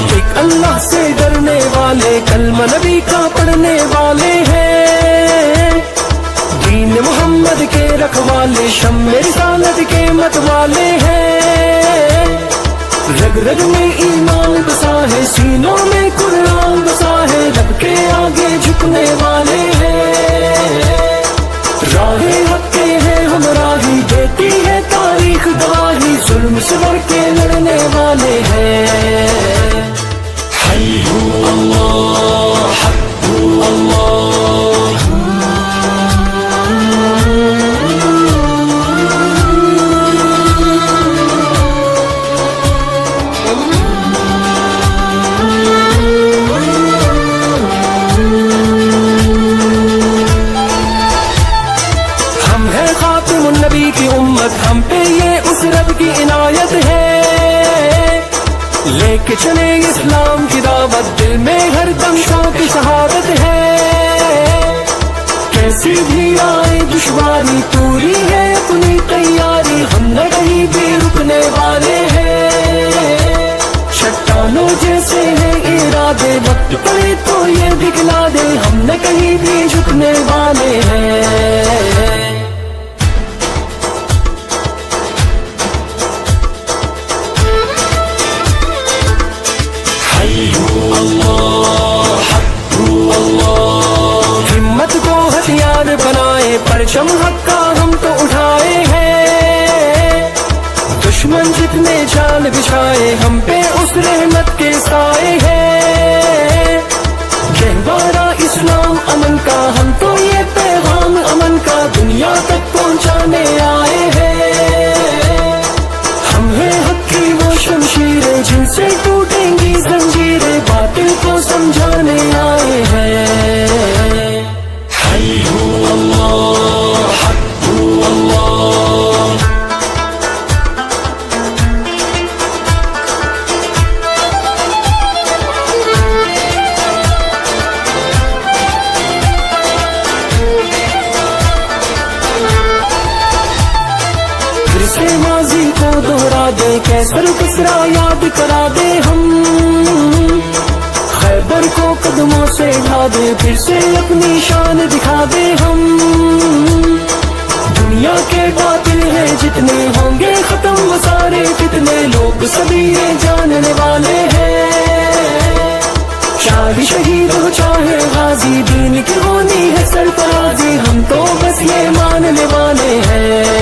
ایک اللہ سے ڈرنے والے کلمہ نبی کا پڑھنے والے ہیں، دین محمد کے رکھوالے شمع رسالت کے مت والے ہیں، رگ رگ میں ایمان بسا ہے، سینوں میں قرآن بسا ہے، رب کے آگے جھکنے والے ہیں، راہ حق کے ہیں ہمراہی، دیتی ہے تاریخ گواہی، ظلم سے بڑھ کے لڑنے والے ہیں۔ حی اللہ حق اللہ، ہم ہیں خاتم النبی کی امت، ہم پہ یہ اس رب کی عنایت ہے، لے کے چلے اسلام کی دعوت، دل میں ہر دم شوق شہادت ہے، کیسی بھی آئے دشواری پوری ہے اپنی تیاری، ہم نہ کہیں بھی رکنے والے ہیں، چٹانوں جیسے ہیں ارادے، وقت پڑے تو یہ دکھلا دے، ہم نہ کہیں بھی جھکنے والے ہیں۔ ہمت کو ہتھیار بنائے، پرچم حق کا ہم تو اٹھائے ہیں، دشمن جتنے جال بچھائے، ہم پہ اس رحمت کے سائے ہیں، گہوارہ اسلام امن کا، ہم تو یہ پیغام امن کا دنیا تک پہنچانے آئے ہیں، ہم ہیں حق کی وہ شمشیریں جن سے ٹوٹیں گی زنجیریں، باطل کو سمجھانے آئے ہیں۔ حی اللہ حق اللہ، پھر سے ماضی کو دوہرا دے، کیسر کسرا یاد کرا دے، ہم خیبر کو قدموں سے ڈھا دے، پھر سے اپنی شان دکھا دے، ہم دنیا کے باطل ہیں جتنے ہوں گے ختم وہ سارے فتنے، لوگ سبھی یہ جاننے والے ہیں، چاہے شہید ہو چاہے غازی، دین کی ہونی ہے سرفرازی، ہم تو بس یہ ماننے والے ہیں۔